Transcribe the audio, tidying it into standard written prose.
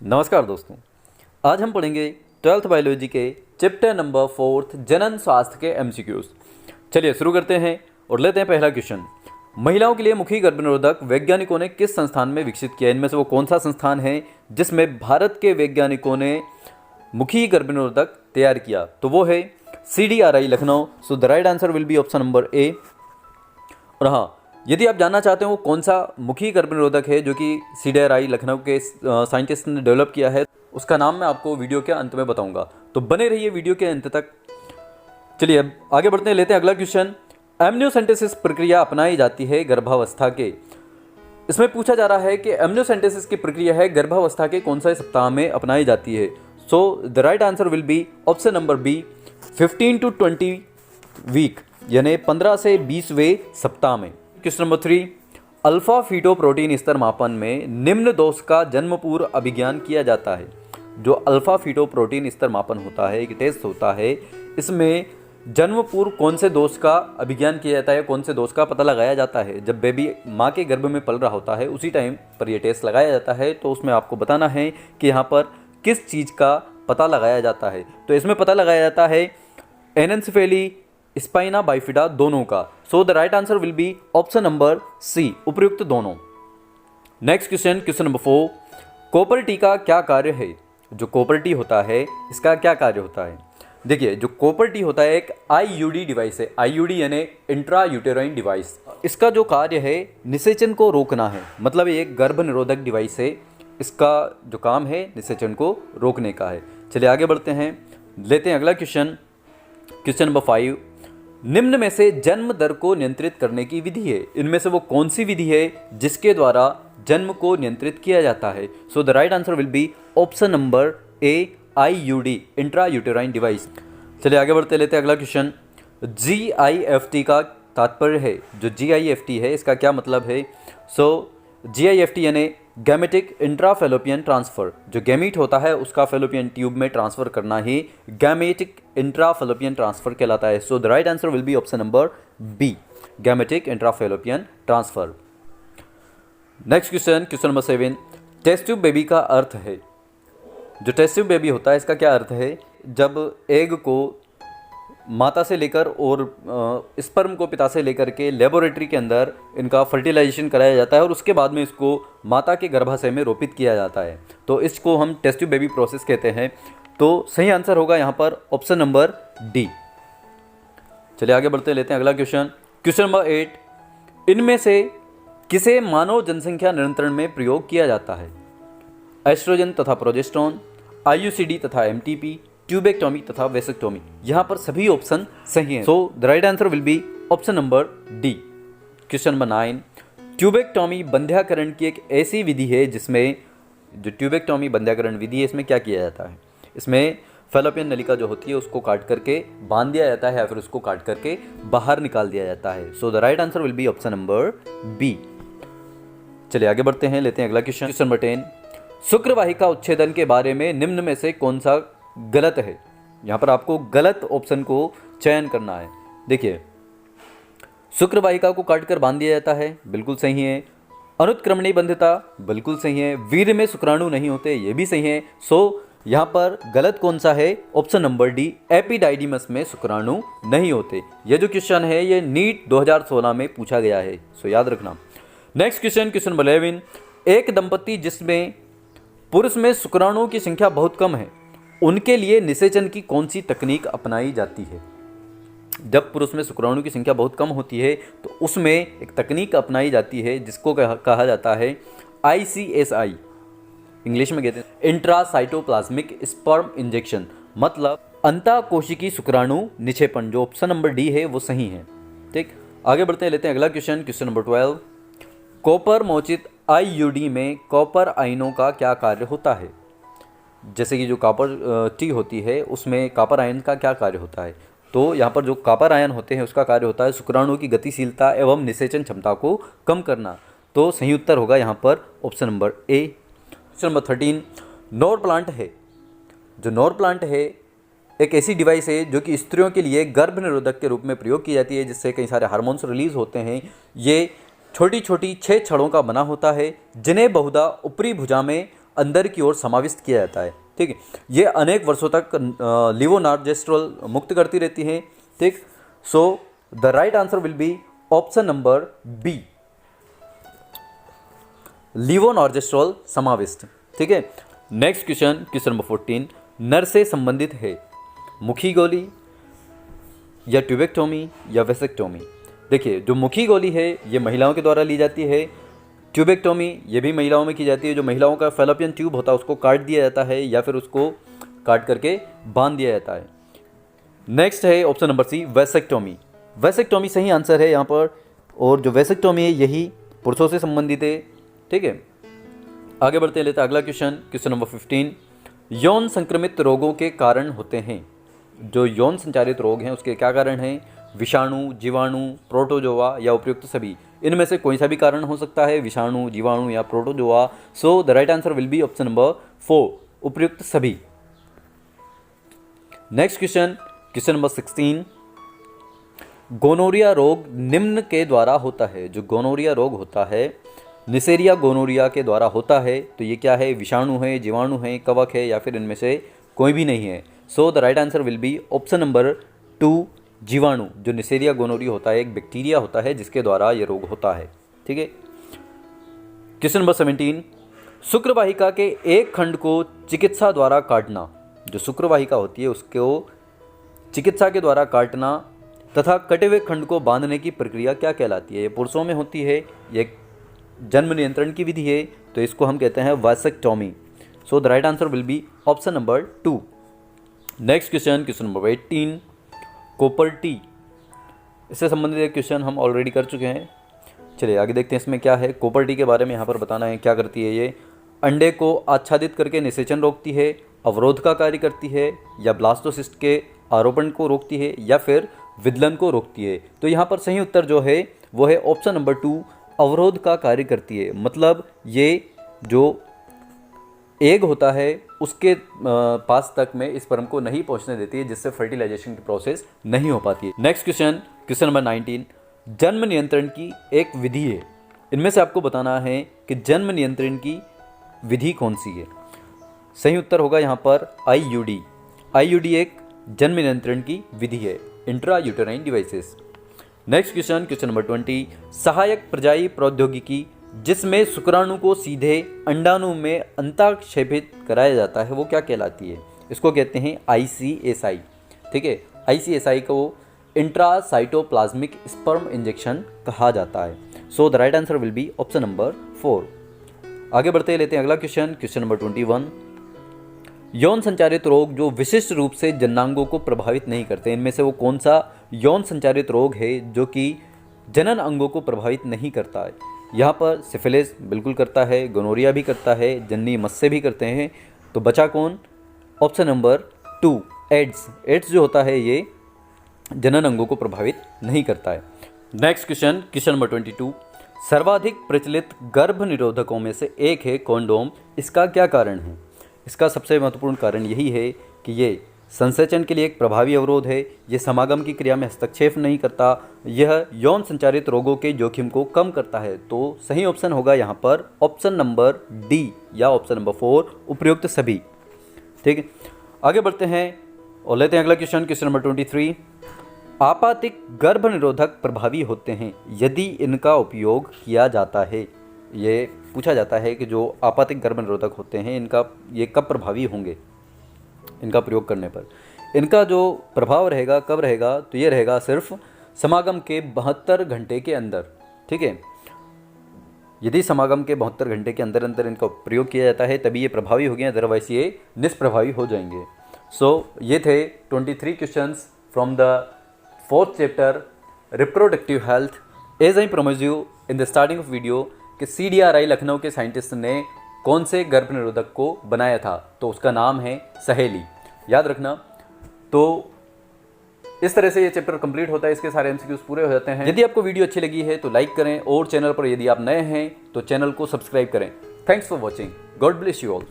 नमस्कार दोस्तों, आज हम पढ़ेंगे 12th बायोलॉजी के चैप्टर नंबर 4 जनन स्वास्थ्य के एमसीक्यूज। चलिए शुरू करते हैं और लेते हैं पहला क्वेश्चन। महिलाओं के लिए मुखी गर्भनिरोधक वैज्ञानिकों ने किस संस्थान में विकसित किया? इनमें से वो कौन सा संस्थान है जिसमें भारत के वैज्ञानिकों ने मुखी गर्भनिरोधक तैयार किया? तो वो है CDRI Lucknow. So the right answer will be option number A. और हाँ, यदि आप जानना चाहते हो कौन सा मुखी गर्भनिरोधक है जो कि CDRI लखनऊ के साइंटिस्ट ने डेवलप किया है, उसका नाम मैं आपको वीडियो के अंत में बताऊंगा, तो बने रहिए वीडियो के अंत तक। चलिए अब आगे बढ़ते हैं, लेते हैं अगला क्वेश्चन। एमनियोसेंटेसिस प्रक्रिया अपनाई जाती है गर्भावस्था के। इसमें पूछा जा रहा है कि एमनियोसेंटेसिस की प्रक्रिया है गर्भावस्था के कौन सा सप्ताह में अपनाई जाती है? So the right answer will be option number B, 15 to 20 week, यानी 15 से 20वें सप्ताह में। क्वेश्चन नंबर 3, अल्फा फीटोप्रोटीन स्तर मापन में निम्न दोष का जन्म पूर्व अभिज्ञान किया जाता है। जो अल्फा फीटोप्रोटीन स्तर मापन होता है, एक टेस्ट होता है, इसमें जन्म पूर्व कौन से दोष का अभिज्ञान किया जाता है, कौन से दोष का पता लगाया जाता है? जब बेबी माँ के गर्भ में पल रहा होता है उसी टाइम पर यह टेस्ट लगाया जाता है। तो उसमें आपको बताना है कि यहाँ पर किस चीज़ का पता लगाया जाता है। तो इसमें पता लगाया जाता है एनेन्सेफेली, स्पाइना बाइफिडा, दोनों का। So the right answer will be option number C, उपयुक्त दोनों। Next question, question number 4, copper T का क्या कार्य है? जो कॉपर टी होता है इसका क्या कार्य होता है? देखिए, जो कॉपर टी होता है एक IUD डिवाइस है। IUD यानी इंट्रा यूटेराइन डिवाइस। इसका जो कार्य है निषेचन को रोकना है, मतलब ये एक गर्भ निरोधक डिवाइस है। इसका जो काम है निषेचन को रोकने का है। चलिए आगे बढ़ते हैं, लेते हैं अगला क्वेश्चन। क्वेश्चन नंबर 5, निम्न में से जन्म दर को नियंत्रित करने की विधि है। इनमें से वो कौन सी विधि है जिसके द्वारा जन्म को नियंत्रित किया जाता है? So the right answer will be option number A, IUD, intra uterine device. चलिए आगे बढ़ते, लेते हैं अगला क्वेश्चन। GIFT का तात्पर्य है, जो GIFT है इसका क्या मतलब है? सो GIFT यानी गैमेटिक इंट्राफेलोपियन ट्रांसफर। जो गैमीट होता है उसका फेलोपियन ट्यूब में ट्रांसफर करना ही गैमेटिक इंट्राफेलोपियन ट्रांसफर कहलाता है। So the right answer will be option number B, gametic intrafallopian transfer. Next question, question number 7, test tube baby का अर्थ है। जो टेस्ट ट्यूब बेबी होता है इसका क्या अर्थ है? जब एग को माता से लेकर और स्पर्म को पिता से लेकर के लेबोरेटरी के अंदर इनका फर्टिलाइजेशन कराया जाता है और उसके बाद में इसको माता के गर्भाशय में रोपित किया जाता है, तो इसको हम टेस्ट ट्यूब बेबी प्रोसेस कहते हैं। तो सही आंसर होगा यहाँ पर ऑप्शन नंबर डी। चलिए आगे बढ़ते, लेते हैं अगला क्वेश्चन। क्वेश्चन नंबर 8, इनमें से किसे मानव जनसंख्या नियंत्रण में प्रयोग किया जाता है? एस्ट्रोजन तथा प्रोजेस्टेरोन, IUCD तथा MTP, ट्यूबेक्टोमी तथा वेसेक्टोमी। यहाँ पर सभी ऑप्शन सही हैं। So the right answer will be option number D. Question number 9, tubectomy बंध्याकरण की एक ऐसी विधि है जिसमें, जो ट्यूबेक्टोमी बंध्याकरण विधि है इसमें क्या किया जाता है? इसमें फेलोपियन नलिका जो होती है उसको काट करके बांध दिया जाता है या फिर उसको काट करके बाहर निकाल दिया जाता है। So the right answer will be option number B. चलिए आगे बढ़ते हैं, लेते हैं अगला क्वेश्चन। क्वेश्चन नंबर 10, शुक्रवाहिका उच्छेदन के बारे में निम्न में से कौन सा गलत है? यहाँ पर आपको गलत ऑप्शन को चयन करना है। देखिए, शुक्रवाहिका को काटकर बांध दिया जाता है, बिल्कुल सही है। अनुत्क्रमणीय बंध्यता, बिल्कुल सही है। वीर्य में शुक्राणु नहीं होते, ये भी सही है। सो यहाँ पर गलत कौन सा है? ऑप्शन नंबर डी, एपिडाइडिमस में शुक्राणु नहीं होते। ये जो क्वेश्चन है ये नीट 2016 में पूछा गया है, सो याद रखना। नेक्स्ट क्वेश्चन, क्वेश्चन नंबर 11, एक दंपति जिसमें पुरुष में शुक्राणुओं की संख्या बहुत कम है, उनके लिए निषेचन की कौन सी तकनीक अपनाई जाती है? जब पुरुष में शुक्राणु की संख्या बहुत कम होती है तो उसमें एक तकनीक अपनाई जाती है जिसको कहा जाता है ICSI, इंग्लिश में कहते हैं इंट्रासाइटोप्लाज्मिक स्पर्म इंजेक्शन, मतलब अंतःकोशिकी शुक्राणु निक्षेपण। जो ऑप्शन नंबर डी है वो सही है। ठीक, आगे बढ़ते हैं, लेते हैं अगला क्वेश्चन। क्वेश्चन नंबर 12, कॉपर मोचित IUD में कॉपर आयनों का क्या कार्य होता है? जैसे कि जो कॉपर टी होती है उसमें कॉपर आयन का क्या कार्य होता है? तो यहाँ पर जो कॉपर आयन होते हैं उसका कार्य होता है शुक्राणु की गतिशीलता एवं निषेचन क्षमता को कम करना। तो सही उत्तर होगा यहाँ पर option number A. Question number 13, nor plant है। जो नॉर प्लांट है एक ऐसी डिवाइस है जो कि स्त्रियों के लिए गर्भ निरोधक के रूप में प्रयोग की जाती है, जिससे कई सारे हार्मोन्स रिलीज होते हैं। ये छोटी छोटी 6 छड़ों का बना होता है जिन्हें बहुधा ऊपरी भुजा में अंदर की ओर समाविष्ट किया जाता है। ठीक है, ये अनेक वर्षों तक लीवोनॉर्जेस्ट्रोल मुक्त करती रहती हैं। ठीक, so the right answer will be option number B, levonorgestrel समाविष्ट। ठीक है, नेक्स्ट क्वेश्चन, क्वेश्चन नंबर 14 नर से संबंधित है, मुखी गोली या ट्यूबेक्टोमी या वेसेक्टोमी। देखिए, जो मुखी गोली है ये महिलाओं के द्वारा ली जाती है, ट्यूबेक्टोमी ये भी महिलाओं में की जाती है। जो महिलाओं का फैलोपियन ट्यूब होता है उसको काट दिया जाता है या फिर उसको काट करके बांध दिया जाता है। नेक्स्ट है option number C, vasectomy. Vasectomy सही आंसर है यहाँ पर, और जो वेसेक्टोमी है यही पुरुषों से संबंधित है। ठीक है, आगे बढ़ते लेते हैं अगला क्वेश्चन, क्वेश्चन नंबर 15 यौन संक्रमित रोगों के कारण होते हैं। जो यौन संचारित रोग हैं उसके क्या कारण हैं? विषाणु, जीवाणु, प्रोटोजोआ या उपयुक्त सभी। इनमें से कोई सा भी कारण हो सकता है, विषाणु, जीवाणु या protozoa. So the right answer will be option number 4, उपयुक्त सभी। Next question, question number 16 gonorrhoea रोग निम्न के द्वारा होता है। जो गोनोरिया रोग होता है निसेरिया गोनोरिया के द्वारा होता है, तो ये क्या है? विषाणु है, जीवाणु है, कवक है या फिर इनमें से कोई भी नहीं है। So the right answer will be option number 2, जीवाणु। जो निसेरिया गोनोरिया होता है एक बैक्टीरिया होता है जिसके द्वारा ये रोग होता है। ठीक है, क्वेश्चन नंबर 17 शुक्रवाहिका के एक खंड को चिकित्सा द्वारा काटना। जो शुक्रवाहिका होती है उसको चिकित्सा के द्वारा काटना तथा कटे हुए खंड को बांधने की प्रक्रिया क्या कहलाती है? ये पुरुषों में होती है, ये जन्म नियंत्रण की विधि है, तो इसको हम कहते हैं vasectomy. So the right answer will be option number 2। Next question, question number 18 copper T. इससे संबंधित एक क्वेश्चन हम ऑलरेडी कर चुके हैं। चलिए आगे देखते हैं इसमें क्या है। कॉपर टी के बारे में यहाँ पर बताना है क्या करती है ये। अंडे को आच्छादित करके निषेचन रोकती है, अवरोध का कार्य करती है, या ब्लास्टोसिस्ट के आरोपण को रोकती है, या फिर विदलन को रोकती है। तो यहाँ पर सही उत्तर जो है वो है ऑप्शन नंबर 2, अवरोध का कार्य करती है। मतलब ये जो एग होता है उसके पास तक में स्पर्म को नहीं पहुंचने देती है, जिससे फर्टिलाइजेशन की प्रोसेस नहीं हो पाती है। नेक्स्ट क्वेश्चन, क्वेश्चन नंबर 19 जन्म नियंत्रण की एक विधि है। इनमें से आपको बताना है कि जन्म नियंत्रण की विधि कौन सी है। सही उत्तर होगा यहाँ पर IUD। IUD एक जन्म नियंत्रण की विधि है, intra uterine devices. Next question, question number 20 सहायक प्रजाई प्रौद्योगिकी जिसमें शुक्राणु को सीधे अंडाणु में अंतःक्षेपित कराया जाता है वो क्या कहलाती है? इसको कहते हैं ICSI। ठीक है, ICSI को इंट्रासाइटोप्लाज्मिक स्पर्म इंजेक्शन कहा जाता है। So the right answer will be option number 4। आगे बढ़ते लेते हैं अगला क्वेश्चन, क्वेश्चन नंबर 21 यौन संचारित रोग जो विशिष्ट रूप से जननांगों को प्रभावित नहीं करते। इनमें से वो कौन सा यौन संचारित रोग है जो कि जनन अंगों को प्रभावित नहीं करता है? यहाँ पर सिफिलिस बिल्कुल करता है, गोनोरिया भी करता है, जन्नी मस्से भी करते हैं। तो बचा कौन? Option number 2, ads. एड्स जो होता है ये जनन अंगों को प्रभावित नहीं करता है। नेक्स्ट क्वेश्चन, क्वेश्चन नंबर 22 सर्वाधिक प्रचलित गर्भ निरोधकों में से एक है कॉन्डोम। इसका क्या कारण है? इसका सबसे महत्वपूर्ण कारण यही है कि ये संसेचन के लिए एक प्रभावी अवरोध है, ये समागम की क्रिया में हस्तक्षेप नहीं करता, यह यौन संचारित रोगों के जोखिम को कम करता है। तो सही ऑप्शन होगा यहाँ पर ऑप्शन नंबर डी या ऑप्शन नंबर 4, उपयुक्त सभी। ठीक है, आगे बढ़ते हैं और लेते हैं अगला क्वेश्चन, क्वेश्चन नंबर 23 आपातिक गर्भ निरोधक प्रभावी होते हैं यदि इनका उपयोग किया जाता है। ये पूछा जाता है कि जो आपातिक गर्भ निरोधक होते हैं इनका ये कब प्रभावी होंगे इनका प्रयोग करने पर। इनका जो प्रभाव रहेगा कब रहेगा? तो ये रहेगा सिर्फ समागम के 72 घंटे के अंदर। ठीक है, यदि समागम के 72 घंटे के अंदर अंदर इनका प्रयोग किया जाता है तभी ये प्रभावी हो गए, अदरवाइज ये निष्प्रभावी हो जाएंगे। सो ये थे 23 questions from the 4th chapter reproductive health. As I promise you in the starting of video कि CDRI लखनऊ के साइंटिस्ट ने कौन से गर्भ निरोधक को बनाया था, तो उसका नाम है सहेली, याद रखना। तो इस तरह से ये चैप्टर कंप्लीट होता है, इसके सारे MCQs पूरे हो जाते हैं। यदि आपको वीडियो अच्छी लगी है तो लाइक करें और चैनल पर यदि आप नए हैं तो चैनल को सब्सक्राइब करें। Thanks for watching, God bless you all.